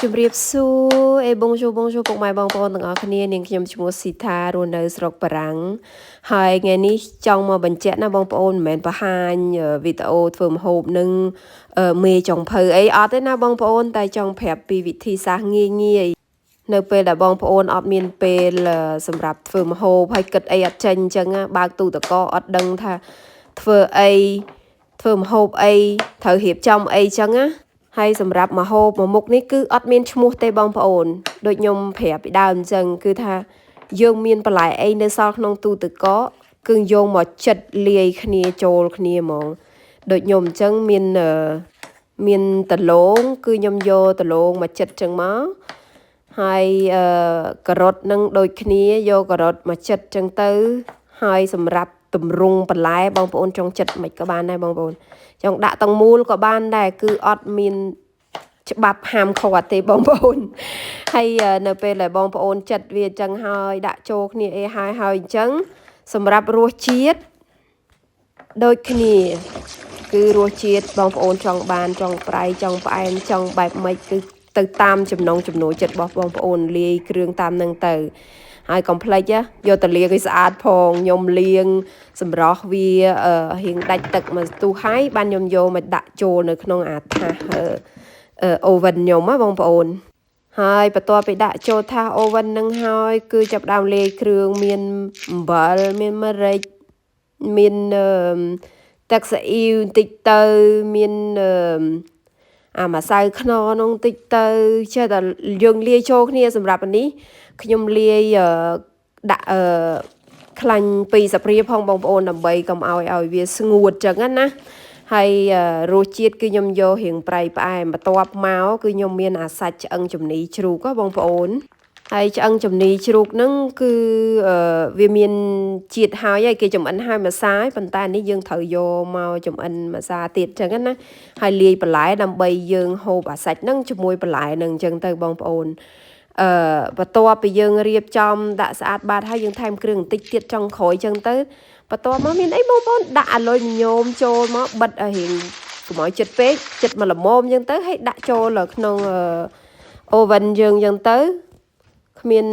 ជំរាបសួរbonjour ពុកម៉ែបងប្អូនទាំងអស់គ្នានាងខ្ញុំឈ្មោះស៊ីថារស់នៅស្រុកបារាំងហើយថ្ងៃនេះចង់មកបញ្ជាក់ណាបងប្អូនមិនមែនបង្ហាញវីដេអូធ្វើម្ហូបនឹងមេចុងភៅអីអត់ទេណាបងប្អូនតែចង់ប្រាប់ពីវិធីសាស្ត្រងាយនៅពេលដែលបងប្អូនអត់មានពេលសម្រាប់ធ្វើម្ហូបហើយគិតអីអត់ចេញអញ្ចឹងបើកទូទឹកកកអត់ដឹងថាធ្វើអីធ្វើម្ហូបអីត្រូវរៀបចំអីអញ្ចឹងណាហើយសម្រាប់ម្ហូបមួយមុខនេះគឺអត់មានឈ្មោះទេបងប្អូនដូចខ្ញុំប្រាប់ពីដើមអញ្ចឹងគឺថាយើងមានបន្លែអីនៅសល់ក្នុងទូទឹកកកគឺយកមកចិតលាយគ្នាចូលគ្នាហ្មងដូចខ្ញុំអញ្ចឹងមានដលងគឺខ្ញុំយកដលងមកចិតអញ្ចឹងមកហើយការ៉ុតនឹងដូចគ្នាយកការ៉ុតមកចិតអញ្ចឹងទៅហើយសម្រាប់តម្រង់បន្លែបងប្អូនចង់ចិតមិនក៏បានដែរបងប្អូនចង់ដាក់ទាំងមូលក៏បានដែរគឺអត់មានច្បាប់ហាមឃាត់ទេបងប្អូនហើយនៅពេលដែលបងប្អូនចិតវាអញ្ចឹងហើយដាក់ចូលគ្នាហើយអញ្ចឹងសម្រាប់រសជាតិដូចគ្នាគឺរសជាតិបងប្អូនចង់បានចង់ប្រៃចង់ផ្អែមចង់បែបម៉េចគឺទៅតាមចំណង់ចំណូលចិត្តរបស់បងប្អូនលាយគ្រឿងតាមនឹងទៅហើយកុំភ្លេចយកទៅលាងឲ្យស្អាតផងខ្ញុំលាងសម្រស់វារៀងដាច់ទឹកមកទុះហើយបានខ្ញុំយកមកដាក់ចូលនៅក្នុងអាថាសអូវិនខ្ញុំបងប្អូនហើយបន្ទាប់ពីដាក់ចូលថាសអូវិននឹងហើយគឺចាប់ដើមលាយគ្រឿងមានអំបិលមានម្រេចមានទឹកស៊ីអ៊ីវបន្តិចទៅមានម្សៅខ្នុរនោះបន្តិចទៅចេះតែយើងលាយចូលគ្នាសម្រាប់នេះខ្ញុំលាយដាក់ខ្លាញ់ពីសព្រាផងបងប្អូនដើម្បីកុំឲ្យវាស្ងួតចឹងណាហើយរសជាតិគឺខ្ញុំយករៀងប្រៃផ្អែមបន្ទាប់មកគឺខ្ញុំមានអាសាច់ឆ្អឹងជំនីជ្រូកបងប្អូនហើយឆ្អឹងជំនីជ្រូកហ្នឹងគឺវាមានជាតិហើយគេចម្អិនហើយម្សៅប៉ុន្តែនេះយើងត្រូវយកមកចម្អិនម្សៅទៀតចឹងណាហើយលាយបន្លែដើម្បីយើងហូបអាសាច់ហ្នឹងជាមួយបន្លែហ្នឹងចឹងទៅបងប្អូនបន្ទាប់ពីយើងរៀបចំដាក់ស្អាតបាតហើយយើងថែមគ្រឿងបន្តិចទៀតចុងក្រោយចឹងទៅបន្ទាប់មកមានអីបងប្អូនដាក់អាលុយញោមចូលមកបិទឲ្យរៀងកុំឲ្យជិតពេកជិតមកល្មមចឹងទៅហើយដាក់ចូលក្នុងអូវិនយើងចឹងទៅគ្មាន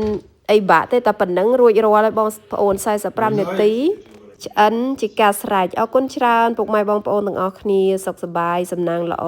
អីបាក់ទេតែប៉ុណ្្នឹងរួចរាល់ហើយបងប្អូន45នាទីឆ្អិនជាការស្រេចអរគុណច្រើនពុកម៉ែបងប្អូនទាំងអស់គ្នាសុខសប្បាយសំណាងល្អ